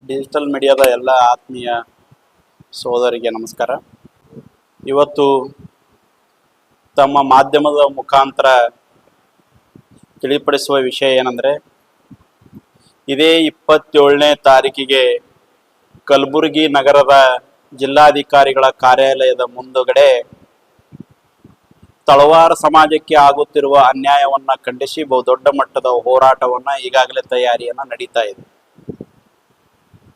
Digital ಮೀಡಿಯಾದ ಎಲ್ಲ ಆತ್ಮೀಯ ಸೋದರಿಗೆ ನಮಸ್ಕಾರ. ಇವತ್ತು ತಮ್ಮ ಮಾಧ್ಯಮದ ಮುಖಾಂತರ ತಿಳಿಪಡಿಸುವ ವಿಷಯ ಏನಂದರೆ, ಇದೇ 27ನೇ ತಾರೀಕಿಗೆ ಕಲಬುರಗಿ ನಗರದ ಜಿಲ್ಲಾಧಿಕಾರಿಗಳ ಕಾರ್ಯಾಲಯದ ಮುಂದುಗಡೆ ತಳವಾರ ಸಮಾಜಕ್ಕೆ ಆಗುತ್ತಿರುವ ಅನ್ಯಾಯವನ್ನು ಖಂಡಿಸಿ ಬಹುದೊಡ್ಡ ಮಟ್ಟದ ಹೋರಾಟವನ್ನು ಈಗಾಗಲೇ ತಯಾರಿಯನ್ನು ನಡೀತಾ ಇದೆ.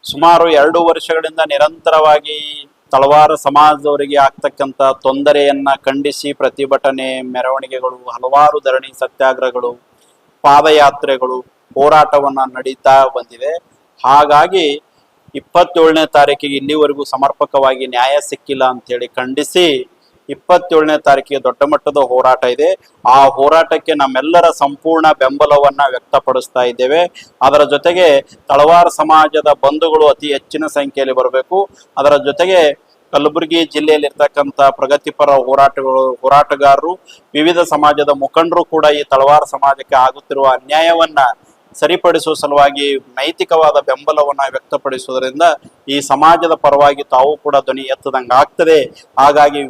ಸುಮಾರು 2 ವರ್ಷಗಳಿಂದ ನಿರಂತರವಾಗಿ ತಳವಾರ ಸಮಾಜದವರಿಗೆ ಆಗ್ತಕ್ಕಂಥ ತೊಂದರೆಯನ್ನ ಖಂಡಿಸಿ ಪ್ರತಿಭಟನೆ, ಮೆರವಣಿಗೆಗಳು, ಹಲವಾರು ಧರಣಿ ಸತ್ಯಾಗ್ರಹಗಳು, ಪಾದಯಾತ್ರೆಗಳು, ಹೋರಾಟವನ್ನ ನಡೀತಾ ಬಂದಿದೆ. ಹಾಗಾಗಿ 27ನೇ ತಾರೀಕಿಗೆ ಇಲ್ಲಿವರೆಗೂ ಸಮರ್ಪಕವಾಗಿ ನ್ಯಾಯ ಸಿಕ್ಕಿಲ್ಲ ಅಂತೇಳಿ ಖಂಡಿಸಿ 27ನೇ ತಾರೀಕಿಗೆ ದೊಡ್ಡ ಮಟ್ಟದ ಹೋರಾಟ ಇದೆ. ಆ ಹೋರಾಟಕ್ಕೆ ನಮ್ಮೆಲ್ಲರ ಸಂಪೂರ್ಣ ಬೆಂಬಲವನ್ನ ವ್ಯಕ್ತಪಡಿಸ್ತಾ ಇದ್ದೇವೆ. ಅದರ ಜೊತೆಗೆ ತಳವಾರ ಸಮಾಜದ ಬಂಧುಗಳು ಅತಿ ಹೆಚ್ಚಿನ ಸಂಖ್ಯೆಯಲ್ಲಿ ಬರಬೇಕು. ಅದರ ಜೊತೆಗೆ ಕಲಬುರಗಿ ಜಿಲ್ಲೆಯಲ್ಲಿರ್ತಕ್ಕಂಥ ಪ್ರಗತಿಪರ ಹೋರಾಟಗಾರರು, ವಿವಿಧ ಸಮಾಜದ ಮುಖಂಡರು ಕೂಡ ಈ ತಳವಾರ ಸಮಾಜಕ್ಕೆ ಆಗುತ್ತಿರುವ ಅನ್ಯಾಯವನ್ನ ಸರಿಪಡಿಸುವ ಸಲುವಾಗಿ ನೈತಿಕವಾದ ಬೆಂಬಲವನ್ನ ವ್ಯಕ್ತಪಡಿಸುವುದರಿಂದ ಈ ಸಮಾಜದ ಪರವಾಗಿ ತಾವು ಕೂಡ ಧ್ವನಿ ಎತ್ತದಂಗೆ ಆಗ್ತದೆ. ಹಾಗಾಗಿ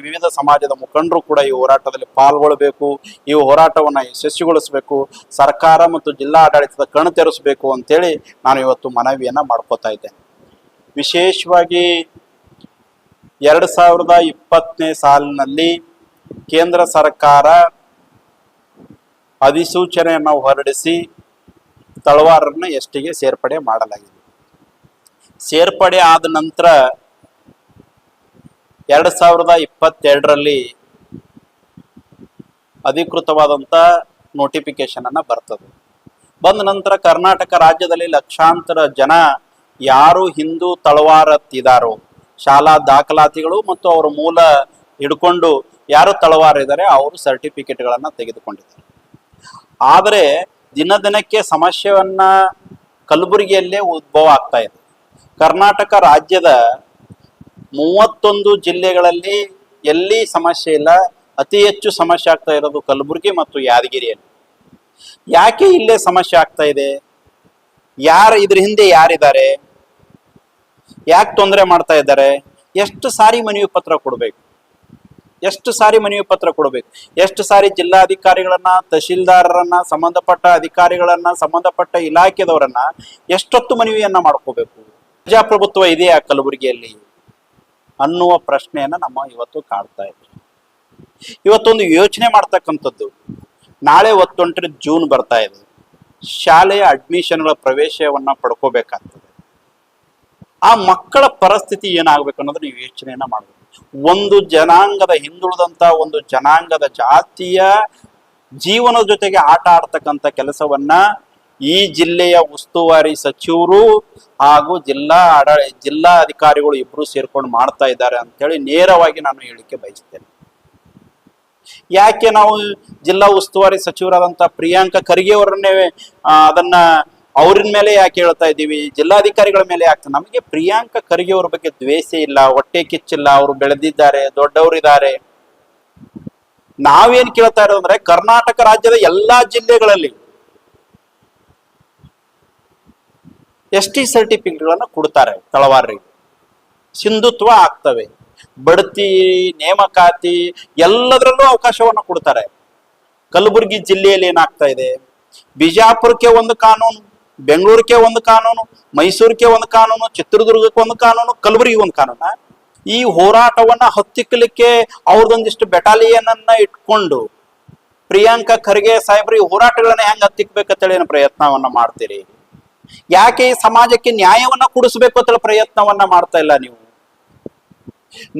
ವಿವಿಧ ಸಮಾಜದ ಮುಖಂಡರು ಕೂಡ ಈ ಹೋರಾಟದಲ್ಲಿ ಪಾಲ್ಗೊಳ್ಳಬೇಕು. ಈ ಹೋರಾಟವನ್ನು ಯಶಸ್ವಿಗೊಳಿಸಬೇಕು. ಸರ್ಕಾರ ಮತ್ತು ಜಿಲ್ಲಾ ಆಡಳಿತದ ಕಣ್ಣು ತೆರೆಸಬೇಕು ಅಂತೇಳಿ ನಾನು ಇವತ್ತು ಮನವಿಯನ್ನ ಮಾಡ್ಕೋತಾ ಇದ್ದೇನೆ. ವಿಶೇಷವಾಗಿ 2020ನೇ ಸಾಲಿನಲ್ಲಿ ಕೇಂದ್ರ ಸರ್ಕಾರ ಅಧಿಸೂಚನೆಯನ್ನು ಹೊರಡಿಸಿ ತಳವಾರನ್ನ ಎಸ್ಟಿಗೆ ಸೇರ್ಪಡೆ ಮಾಡಲಾಗಿದೆ. ಸೇರ್ಪಡೆ ಆದ ನಂತರ 2022ರಲ್ಲಿ ಅಧಿಕೃತವಾದಂಥ ನೋಟಿಫಿಕೇಶನ್ ಅನ್ನ ಬರ್ತದೆ. ಬಂದ ನಂತರ ಕರ್ನಾಟಕ ರಾಜ್ಯದಲ್ಲಿ ಲಕ್ಷಾಂತರ ಜನ ಯಾರು ಹಿಂದೂ ತಳವಾರತ್ತಿದಾರೋ, ಶಾಲಾ ದಾಖಲಾತಿಗಳು ಮತ್ತು ಅವರ ಮೂಲ ಹಿಡ್ಕೊಂಡು ಯಾರು ತಳವಾರ ಇದ್ದಾರೆ ಅವರು ಸರ್ಟಿಫಿಕೇಟ್ಗಳನ್ನು ತೆಗೆದುಕೊಂಡಿದ್ದಾರೆ. ಆದರೆ ದಿನಕ್ಕೆ ಸಮಸ್ಯೆಯನ್ನ ಕಲಬುರಗಿಯಲ್ಲೇ ಉದ್ಭವ ಆಗ್ತಾ ಇದೆ. ಕರ್ನಾಟಕ ರಾಜ್ಯದ 31 ಜಿಲ್ಲೆಗಳಲ್ಲಿ ಎಲ್ಲಿ ಸಮಸ್ಯೆ ಇಲ್ಲ, ಅತಿ ಹೆಚ್ಚು ಸಮಸ್ಯೆ ಆಗ್ತಾ ಇರೋದು ಕಲಬುರಗಿ ಮತ್ತು ಯಾದಗಿರಿಯಲ್ಲಿ. ಯಾಕೆ ಇಲ್ಲೇ ಸಮಸ್ಯೆ ಆಗ್ತಾ ಇದೆ? ಇದ್ರ ಹಿಂದೆ ಯಾರಿದ್ದಾರೆ? ಯಾಕೆ ತೊಂದರೆ ಮಾಡ್ತಾ ಇದ್ದಾರೆ? ಎಷ್ಟು ಸಾರಿ ಮನವಿ ಪತ್ರ ಕೊಡಬೇಕು? ಎಷ್ಟು ಸಾರಿ ಜಿಲ್ಲಾಧಿಕಾರಿಗಳನ್ನ, ತಹಶೀಲ್ದಾರರನ್ನ, ಸಂಬಂಧಪಟ್ಟ ಅಧಿಕಾರಿಗಳನ್ನ, ಸಂಬಂಧಪಟ್ಟ ಇಲಾಖೆದವರನ್ನ ಎಷ್ಟೊತ್ತು ಮನವಿಯನ್ನ ಮಾಡ್ಕೋಬೇಕು? ಪ್ರಜಾಪ್ರಭುತ್ವ ಇದೆಯಾ ಕಲಬುರಗಿಯಲ್ಲಿ ಅನ್ನುವ ಪ್ರಶ್ನೆಯನ್ನ ನಮ್ಮ ಇವತ್ತು ಕಾಡ್ತಾ ಇದ್ದೀವಿ. ಇವತ್ತೊಂದು ಯೋಚನೆ ಮಾಡ್ತಕ್ಕಂಥದ್ದು, ನಾಳೆ 29 ಜೂನ್ ಬರ್ತಾ ಇದೆ. ಶಾಲೆಯ ಅಡ್ಮಿಷನ್ಗಳ ಪ್ರವೇಶವನ್ನ ಪಡ್ಕೋಬೇಕಾಗ್ತದೆ. ಆ ಮಕ್ಕಳ ಪರಿಸ್ಥಿತಿ ಏನಾಗಬೇಕು ಅನ್ನೋದು ನೀವು ಯೋಚನೆಯನ್ನ ಮಾಡಬೇಕು. ಒಂದು ಜನಾಂಗದ, ಹಿಂದುಳಿದಂತ ಒಂದು ಜನಾಂಗದ ಜಾತಿಯ ಜೀವನದ ಜೊತೆಗೆ ಆಟ ಆಡ್ತಕ್ಕಂಥ ಕೆಲಸವನ್ನ ಈ ಜಿಲ್ಲೆಯ ಉಸ್ತುವಾರಿ ಸಚಿವರು ಹಾಗೂ ಜಿಲ್ಲಾ ಅಧಿಕಾರಿಗಳು ಇಬ್ರು ಸೇರ್ಕೊಂಡು ಮಾಡ್ತಾ ಇದ್ದಾರೆ ಅಂತೇಳಿ ನೇರವಾಗಿ ನಾನು ಹೇಳಿಕೆ ಬಯಸ್ತೇನೆ. ಯಾಕೆ ನಾವು ಜಿಲ್ಲಾ ಉಸ್ತುವಾರಿ ಸಚಿವರಾದಂಥ ಪ್ರಿಯಾಂಕ ಖರ್ಗೆ ಅವರನ್ನೇ ಅದನ್ನ ಅವ್ರ ಮೇಲೆ ಯಾಕೆ ಹೇಳ್ತಾ ಇದ್ದೀವಿ, ಜಿಲ್ಲಾಧಿಕಾರಿಗಳ ಮೇಲೆ ಯಾಕೆ? ನಮಗೆ ಪ್ರಿಯಾಂಕ ಖರ್ಗೆ ಅವ್ರ ಬಗ್ಗೆ ದ್ವೇಷ ಇಲ್ಲ, ಹೊಟ್ಟೆ ಕಿಚ್ಚಿಲ್ಲ. ಅವರು ಬೆಳೆದಿದ್ದಾರೆ, ದೊಡ್ಡವರಿದ್ದಾರೆ. ನಾವೇನ್ ಕೇಳ್ತಾ ಇರೋದಂದ್ರೆ, ಕರ್ನಾಟಕ ರಾಜ್ಯದ ಎಲ್ಲಾ ಜಿಲ್ಲೆಗಳಲ್ಲಿ ST ಸರ್ಟಿಫಿಕೇಟ್ಗಳನ್ನ ಕೊಡ್ತಾರೆ ತಳವಾರರಿಗೆ, ಸಿಂಧುತ್ವ ಆಗ್ತವೆ, ಬಡ್ತಿ, ನೇಮಕಾತಿ ಎಲ್ಲದರಲ್ಲೂ ಅವಕಾಶವನ್ನ ಕೊಡ್ತಾರೆ. ಕಲಬುರಗಿ ಜಿಲ್ಲೆಯಲ್ಲಿ ಏನಾಗ್ತಾ ಇದೆ? ಬಿಜಾಪುರಕ್ಕೆ ಒಂದು ಕಾನೂನು, ಬೆಂಗಳೂರಿಗೆ ಒಂದು ಕಾನೂನು, ಮೈಸೂರಿಗೆ ಒಂದು ಕಾನೂನು, ಚಿತ್ರದುರ್ಗಕ್ಕೆ ಒಂದು ಕಾನೂನು, ಕಲಬುರಗಿ ಒಂದು ಕಾನೂನ. ಈ ಹೋರಾಟವನ್ನ ಹತ್ತಿಕ್ಕಲಿಕ್ಕೆ ಅವ್ರದೊಂದಿಷ್ಟು ಬೆಟಾಲಿಯನ್ ಅನ್ನ ಇಟ್ಕೊಂಡು ಪ್ರಿಯಾಂಕ ಖರ್ಗೆ ಸಾಹೇಬ್ರು ಈ ಹೋರಾಟಗಳನ್ನ ಹೆಂಗ್ ಹತ್ತಿಕ್ಬೇಕಂತೇಳಿ ಪ್ರಯತ್ನವನ್ನ ಮಾಡ್ತೀರಿ? ಯಾಕೆ ಈ ಸಮಾಜಕ್ಕೆ ನ್ಯಾಯವನ್ನ ಕೊಡಿಸ್ಬೇಕು ಅಂತ ಪ್ರಯತ್ನವನ್ನ ಮಾಡ್ತಾ ಇಲ್ಲ?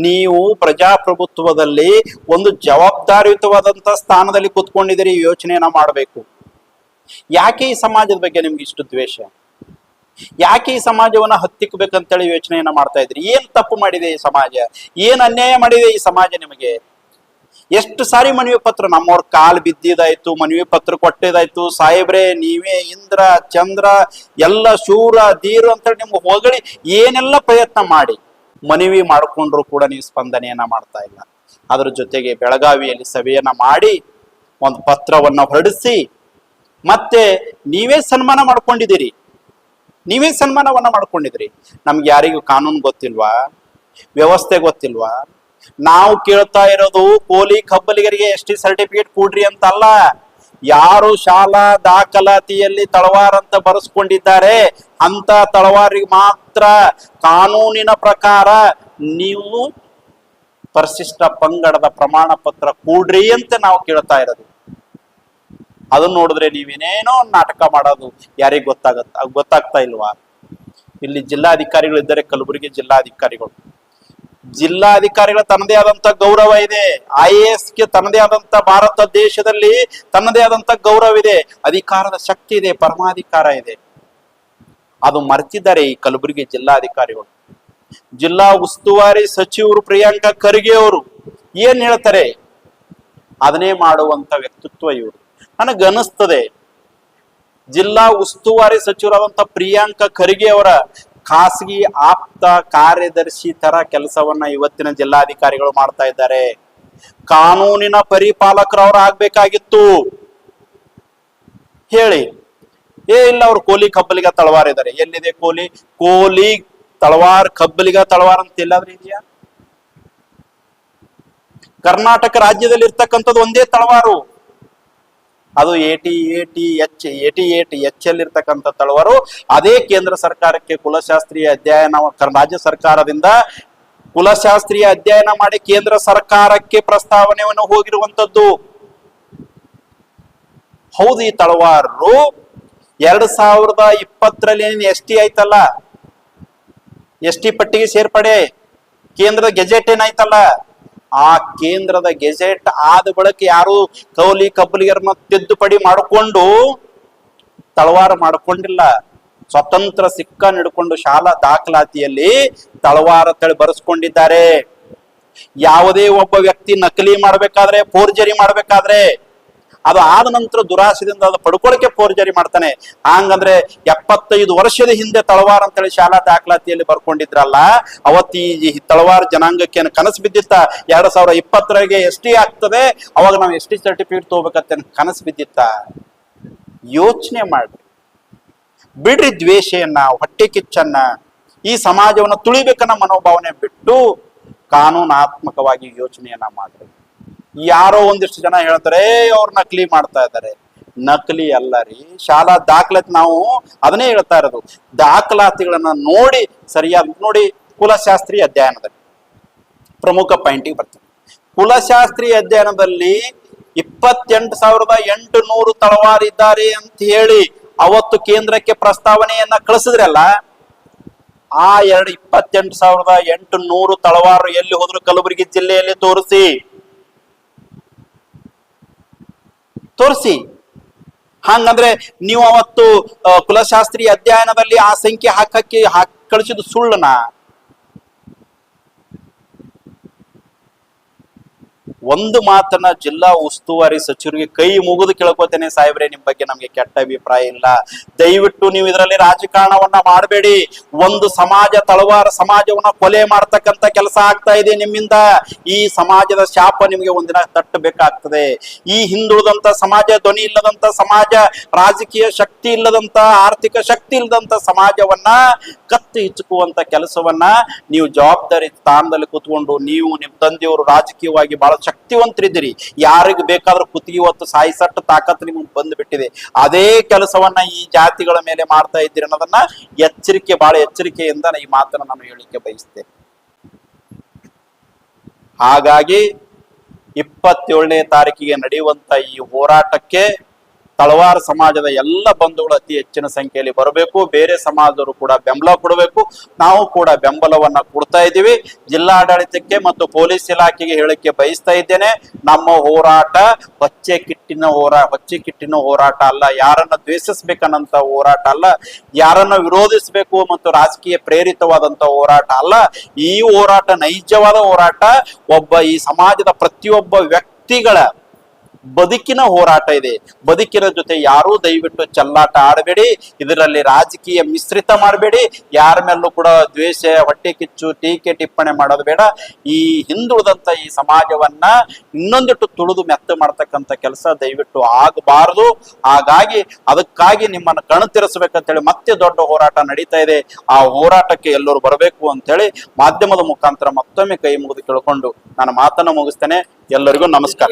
ನೀವು ಪ್ರಜಾಪ್ರಭುತ್ವದಲ್ಲಿ ಒಂದು ಜವಾಬ್ದಾರಿಯುತವಾದಂತ ಸ್ಥಾನದಲ್ಲಿ ಕೂತ್ಕೊಂಡಿದ್ದೀರಿ. ಯೋಚನೆಯನ್ನ ಮಾಡಬೇಕು. ಯಾಕೆ ಈ ಸಮಾಜದ ಬಗ್ಗೆ ನಿಮ್ಗೆ ಇಷ್ಟು ದ್ವೇಷ? ಯಾಕೆ ಈ ಸಮಾಜವನ್ನ ಹತ್ತಿಕ್ಕಬೇಕಂತೇಳಿ ಯೋಚನೆಯನ್ನ ಮಾಡ್ತಾ ಇದ್ರಿ? ಏನ್ ತಪ್ಪು ಮಾಡಿದೆ ಈ ಸಮಾಜ? ಏನ್ ಅನ್ಯಾಯ ಮಾಡಿದೆ ಈ ಸಮಾಜ ನಿಮಗೆ? ಎಷ್ಟು ಸಾರಿ ಮನವಿ ಪತ್ರ ನಮ್ಮವ್ರ ಕಾಲ್ ಬಿದ್ದಿದಾಯ್ತು, ಮನವಿ ಪತ್ರ ಕೊಟ್ಟಿದಾಯ್ತು. ಸಾಹೇಬ್ರೆ ನೀವೇ ಇಂದ್ರ ಚಂದ್ರ ಎಲ್ಲ ಶೂರ ಧೀರು ಅಂತೇಳಿ ನಿಮ್ಗೆ ಹೊಗಳಿ ಏನೆಲ್ಲ ಪ್ರಯತ್ನ ಮಾಡಿ ಮನವಿ ಮಾಡಿಕೊಂಡ್ರು ಕೂಡ ನೀವು ಸ್ಪಂದನೆಯನ್ನ ಮಾಡ್ತಾ ಇಲ್ಲ. ಅದ್ರ ಜೊತೆಗೆ ಬೆಳಗಾವಿಯಲ್ಲಿ ಸಭೆಯನ್ನ ಮಾಡಿ ಒಂದು ಪತ್ರವನ್ನ ಹೊರಡಿಸಿ ಮತ್ತೆ ನೀವೇ ಸನ್ಮಾನ ಮಾಡ್ಕೊಂಡಿದ್ದೀರಿ. ನೀವೇ ಸನ್ಮಾನವನ್ನ ಮಾಡ್ಕೊಂಡಿದ್ರಿ. ನಮ್ಗೆ ಯಾರಿಗೂ ಕಾನೂನು ಗೊತ್ತಿಲ್ವಾ, ವ್ಯವಸ್ಥೆ ಗೊತ್ತಿಲ್ವಾ? ನಾವು ಕೇಳ್ತಾ ಇರೋದು ಕೋಲಿ ಕಬ್ಬಲಿಗರಿಗೆ ಎಸ್ ಟಿ ಸರ್ಟಿಫಿಕೇಟ್ ಕೊಡ್ರಿ ಅಂತಲ್ಲ. ಯಾರು ಶಾಲಾ ದಾಖಲಾತಿಯಲ್ಲಿ ತಳವಾರ್ ಅಂತ ಬರೆಸ್ಕೊಂಡಿದ್ದಾರೆ ಅಂತ ತಳವಾರಿಗೆ ಮಾತ್ರ ಕಾನೂನಿನ ಪ್ರಕಾರ ನೀವು ಪರಿಶಿಷ್ಟ ಪಂಗಡದ ಪ್ರಮಾಣ ಪತ್ರ ಕೊಡ್ರಿ ಅಂತ ನಾವು ಕೇಳ್ತಾ ಇರೋದು. ಅದನ್ನ ನೋಡಿದ್ರೆ ನೀವೇನೇನೋ ನಾಟಕ ಮಾಡೋದು ಯಾರಿಗೆ ಗೊತ್ತಾಗ್ತಾ ಇಲ್ವಾ? ಇಲ್ಲಿ ಜಿಲ್ಲಾಧಿಕಾರಿಗಳು ಇದ್ದಾರೆ, ಕಲಬುರಗಿ ಜಿಲ್ಲಾಧಿಕಾರಿಗಳ ತನ್ನದೇ ಆದಂತ ಗೌರವ ಇದೆ. IAS ಗೆ ತನ್ನದೇ ಆದಂತ ಭಾರತ ದೇಶದಲ್ಲಿ ತನ್ನದೇ ಆದಂತ ಗೌರವ ಇದೆ, ಅಧಿಕಾರದ ಶಕ್ತಿ ಇದೆ, ಪರಮಾಧಿಕಾರ ಇದೆ. ಅದು ಮರ್ತಿದ್ದಾರೆ ಈ ಕಲಬುರಗಿ ಜಿಲ್ಲಾಧಿಕಾರಿಗಳು. ಜಿಲ್ಲಾ ಉಸ್ತುವಾರಿ ಸಚಿವರು ಪ್ರಿಯಾಂಕಾ ಖರ್ಗೆ ಅವರು ಏನ್ ಹೇಳ್ತಾರೆ ಅದನ್ನೇ ಮಾಡುವಂತ ವ್ಯಕ್ತಿತ್ವ ಇವರು. ನನಗನ್ನಿಸ್ತದೆ ಜಿಲ್ಲಾ ಉಸ್ತುವಾರಿ ಸಚಿವರಾದಂತ ಪ್ರಿಯಾಂಕಾ ಖರ್ಗೆ ಅವರ ಖಾಸಗಿ ಆಪ್ತ ಕಾರ್ಯದರ್ಶಿ ತರ ಕೆಲಸವನ್ನ ಇವತ್ತಿನ ಜಿಲ್ಲಾಧಿಕಾರಿಗಳು ಮಾಡ್ತಾ ಇದ್ದಾರೆ. ಕಾನೂನಿನ ಪರಿಪಾಲಕರು ಅವ್ರು ಆಗ್ಬೇಕಾಗಿತ್ತು. ಹೇಳಿ, ಇಲ್ಲ ಅವ್ರು ಕೋಲಿ ಕಬ್ಬಲಿಗ ತಳವಾರ ಇದ್ದಾರೆ. ಎಲ್ಲಿದೆ ಕೋಲಿ ತಳವಾರ್ ಕಬ್ಬಲಿಗ ತಳವಾರ್ ಅಂತ ಎಲ್ಲಾದ್ರೂ ಇದೆಯಾ? ಕರ್ನಾಟಕ ರಾಜ್ಯದಲ್ಲಿ ಇರ್ತಕ್ಕಂಥದ್ದು ಒಂದೇ ತಳವಾರು, ಅದು 88H ಇರ್ತಕ್ಕಂಥ ತಳವಾರು. ಅದೇ ಕೇಂದ್ರ ಸರ್ಕಾರಕ್ಕೆ ಕುಲಶಾಸ್ತ್ರೀಯ ಅಧ್ಯಯನ, ರಾಜ್ಯ ಸರ್ಕಾರದಿಂದ ಕುಲಶಾಸ್ತ್ರೀಯ ಅಧ್ಯಯನ ಮಾಡಿ ಕೇಂದ್ರ ಸರ್ಕಾರಕ್ಕೆ ಪ್ರಸ್ತಾವನೆಯನ್ನು ಹೋಗಿರುವಂತದ್ದು. ಹೌದು, ಈ ತಳವಾರು 2020ರಲ್ಲಿ ST ಆಯ್ತಲ್ಲ, ST ಪಟ್ಟಿಗೆ ಸೇರ್ಪಡೆ, ಕೇಂದ್ರದ ಗೆಜೆಟ್ ಏನಾಯ್ತಲ್ಲ, ಆ ಕೇಂದ್ರದ ಗೆಜೆಟ್ ಆದ ಬಳಿಕ ಯಾರು ಕೌಲಿ ಕಬ್ಬಲಿಗರನ್ನ ತಿದ್ದುಪಡಿ ಮಾಡಿಕೊಂಡು ತಳವಾರ ಮಾಡಿಕೊಂಡಿಲ್ಲ. ಸ್ವತಂತ್ರ ಸಿಕ್ಕ ಹಿಡ್ಕೊಂಡು ಶಾಲಾ ದಾಖಲಾತಿಯಲ್ಲಿ ತಳವಾರ ತಳಿ ಬರೆಸ್ಕೊಂಡಿದ್ದಾರೆ. ಯಾವುದೇ ಒಬ್ಬ ವ್ಯಕ್ತಿ ನಕಲಿ ಮಾಡ್ಬೇಕಾದ್ರೆ, ಫೋರ್ಜರಿ ಮಾಡ್ಬೇಕಾದ್ರೆ, ಅದು ಆದ ನಂತರ ದುರಾಸೆದಿಂದ ಅದು ಪಡ್ಕೊಳಕ್ಕೆ ಫೋರ್ಜರಿ ಮಾಡ್ತಾನೆ. ಹಂಗಂದ್ರೆ 75 ವರ್ಷದ ಹಿಂದೆ ತಳವಾರ ಅಂತೇಳಿ ಶಾಲಾ ದಾಖಲಾತಿಯಲ್ಲಿ ಬರ್ಕೊಂಡಿದ್ರಲ್ಲ, ಅವತ್ತು ಈ ತಳವಾರ ಜನಾಂಗಕ್ಕೆ ಕನಸು ಬಿದ್ದಿತ್ತ 2020ರಿಗೆ ST ಆಗ್ತದೆ, ಅವಾಗ ನಾವು ST ಸರ್ಟಿಫಿಕೇಟ್ ತಗೋಬೇಕಂತ ಕನಸು ಬಿದ್ದಿತ್ತ? ಯೋಚನೆ ಮಾಡ್ರಿ, ಬಿಡ್ರಿ ದ್ವೇಷೆಯನ್ನ, ಹೊಟ್ಟೆ ಕಿಚ್ಚನ್ನ, ಈ ಸಮಾಜವನ್ನ ತುಳಿಬೇಕನ್ನ ಮನೋಭಾವನೆ ಬಿಟ್ಟು ಕಾನೂನಾತ್ಮಕವಾಗಿ ಯೋಚನೆಯನ್ನ ಮಾಡ್ರಿ. ಯಾರೋ ಒಂದಿಷ್ಟು ಜನ ಹೇಳ್ತಾರೆ ಅವ್ರು ನಕಲಿ ಮಾಡ್ತಾ ಇದ್ದಾರೆ. ನಕಲಿ ಅಲ್ಲ ರೀ, ಶಾಲಾ ದಾಖಲಾತಿ ನಾವು ಅದನ್ನೇ ಹೇಳ್ತಾ ಇರೋದು. ದಾಖಲಾತಿಗಳನ್ನ ನೋಡಿ ಸರಿಯಾದ ನೋಡಿ. ಕುಲಶಾಸ್ತ್ರೀಯ ಅಧ್ಯಯನದಲ್ಲಿ ಪ್ರಮುಖ ಪಾಯಿಂಟಿಗೆ ಬರ್ತದೆ. ಕುಲಶಾಸ್ತ್ರೀಯ ಅಧ್ಯಯನದಲ್ಲಿ 28,800 ತಳವಾರಿದ್ದಾರೆ ಅಂತ ಹೇಳಿ ಅವತ್ತು ಕೇಂದ್ರಕ್ಕೆ ಪ್ರಸ್ತಾವನೆಯನ್ನ ಕಳಿಸಿದ್ರಲ್ಲ, ಆ 28,800 ತಳವಾರು ಎಲ್ಲಿ ಹೋದ್ರು ಕಲಬುರಗಿ ಜಿಲ್ಲೆಯಲ್ಲಿ ತೋರಿಸಿ. ಹಂಗಂದ್ರೆ ನೀವು ಅವತ್ತು ಕುಲಶಾಸ್ತ್ರೀಯ ಅಧ್ಯಯನದಲ್ಲಿ ಆ ಸಂಖ್ಯೆ ಕಳಿಸಿದ್ದು ಸುಳ್ಳನ? ಒಂದು ಮಾತನ್ನ ಜಿಲ್ಲಾ ಉಸ್ತುವಾರಿ ಸಚಿವರಿಗೆ ಕೈ ಮುಗಿದು ಕೇಳ್ಕೊತೇನೆ, ಸಾಹೇಬ್ರೆ ನಿಮ್ ಬಗ್ಗೆ ನಮ್ಗೆ ಕೆಟ್ಟ ಅಭಿಪ್ರಾಯ ಇಲ್ಲ, ದಯವಿಟ್ಟು ನೀವು ಇದರಲ್ಲಿ ರಾಜಕಾರಣವನ್ನ ಮಾಡಬೇಡಿ. ಒಂದು ತಳವಾರ ಸಮಾಜವನ್ನ ಕೊಲೆ ಮಾಡ್ತಕ್ಕಂತ ಕೆಲಸ ಆಗ್ತಾ ಇದೆ ನಿಮ್ಮಿಂದ. ಈ ಸಮಾಜದ ಶಾಪ ನಿಮ್ಗೆ ಒಂದಿನ ತಟ್ಟಬೇಕಾಗ್ತದೆ. ಈ ಹಿಂದುಳಿದಂತ ಸಮಾಜ, ಧ್ವನಿ ಇಲ್ಲದಂತ ಸಮಾಜ, ರಾಜಕೀಯ ಶಕ್ತಿ ಇಲ್ಲದಂತ, ಆರ್ಥಿಕ ಶಕ್ತಿ ಇಲ್ಲದಂತ ಸಮಾಜವನ್ನ ಕತ್ತು ಹಿಚ್ಚುಕುವಂತ ಕೆಲಸವನ್ನ ನೀವು ಜವಾಬ್ದಾರಿ ಸ್ಥಾನದಲ್ಲಿ ಕೂತ್ಕೊಂಡು, ನೀವು ನಿಮ್ ತಂದೆಯವರು ರಾಜಕೀಯವಾಗಿ ಬಹಳ ಶಕ್ತಿವಂತರಿದ್ದೀರಿ, ಯಾರಿಗೆ ಬೇಕಾದ್ರೂ ಕುತ್ತಿಗೆ ಹೊತ್ತು ಸಾಯಿಸಟ್ಟು ತಾಕತ್ತು ನಿಮ್ಗೆ ಬಂದ್ಬಿಟ್ಟಿದೆ. ಅದೇ ಕೆಲಸವನ್ನ ಈ ಜಾತಿಗಳ ಮೇಲೆ ಮಾಡ್ತಾ ಇದ್ದೀರಿ ಅನ್ನೋದನ್ನ ಬಹಳ ಎಚ್ಚರಿಕೆಯಿಂದ ಈ ಮಾತನ್ನ ನಾನು ಹೇಳಿಕೆ ಬಯಸ್ತೇನೆ. ಹಾಗಾಗಿ 27ನೇ ತಾರೀಕಿಗೆ ನಡೆಯುವಂತ ಈ ಹೋರಾಟಕ್ಕೆ ತಳವಾರ ಸಮಾಜದ ಎಲ್ಲ ಬಂಧುಗಳು ಅತಿ ಹೆಚ್ಚಿನ ಸಂಖ್ಯೆಯಲ್ಲಿ ಬರಬೇಕು. ಬೇರೆ ಸಮಾಜದವರು ಕೂಡ ಬೆಂಬಲ ಕೊಡಬೇಕು. ನಾವು ಕೂಡ ಬೆಂಬಲವನ್ನ ಕೊಡ್ತಾ ಇದ್ದೀವಿ. ಜಿಲ್ಲಾಡಳಿತಕ್ಕೆ ಮತ್ತು ಪೊಲೀಸ್ ಇಲಾಖೆಗೆ ಹೇಳಿಕೆ ಬಯಸ್ತಾ ಇದ್ದೇನೆ, ನಮ್ಮ ಹೋರಾಟ ಹೊಚ್ಚೆ ಕಿಟ್ಟಿನ ಹೋರಾಟ ಅಲ್ಲ, ಯಾರನ್ನ ದ್ವೇಷಿಸ್ಬೇಕನ್ನಂತ ಹೋರಾಟ ಅಲ್ಲ, ಯಾರನ್ನ ವಿರೋಧಿಸಬೇಕು ಮತ್ತು ರಾಜಕೀಯ ಪ್ರೇರಿತವಾದಂತ ಹೋರಾಟ ಅಲ್ಲ. ಈ ಹೋರಾಟ ನೈಜವಾದ ಹೋರಾಟ. ಈ ಸಮಾಜದ ಪ್ರತಿಯೊಬ್ಬ ವ್ಯಕ್ತಿಗಳ ಬದುಕಿನ ಹೋರಾಟ ಇದೆ. ಬದುಕಿನ ಜೊತೆ ಯಾರೂ ದಯವಿಟ್ಟು ಚೆಲ್ಲಾಟ ಆಡಬೇಡಿ. ಇದರಲ್ಲಿ ರಾಜಕೀಯ ಮಿಶ್ರಿತ ಮಾಡಬೇಡಿ. ಯಾರ ಮೇಲೂ ಕೂಡ ದ್ವೇಷ, ಹೊಟ್ಟೆ ಕಿಚ್ಚು, ಟೀಕೆ ಟಿಪ್ಪಣಿ ಮಾಡೋದು ಬೇಡ. ಈ ಹಿಂದುಳಿದಂತ ಈ ಸಮಾಜವನ್ನ ಇನ್ನೊಂದಿಟ್ಟು ತುಳಿದು ಮೆತ್ತ ಮಾಡ್ತಕ್ಕಂಥ ಕೆಲಸ ದಯವಿಟ್ಟು ಆಗಬಾರದು. ಹಾಗಾಗಿ ಅದಕ್ಕಾಗಿ ನಿಮ್ಮನ್ನು ಕಣ್ತಿರಿಸಬೇಕಂತೇಳಿ ಮತ್ತೆ ದೊಡ್ಡ ಹೋರಾಟ ನಡೀತಾ ಇದೆ. ಆ ಹೋರಾಟಕ್ಕೆ ಎಲ್ಲರೂ ಬರಬೇಕು ಅಂತೇಳಿ ಮಾಧ್ಯಮದ ಮುಖಾಂತರ ಮತ್ತೊಮ್ಮೆ ಕೈ ಮುಗಿದು ಕೇಳ್ಕೊಂಡು ನಾನು ಮಾತನ್ನು ಮುಗಿಸ್ತೇನೆ. ಎಲ್ಲರಿಗೂ ನಮಸ್ಕಾರ.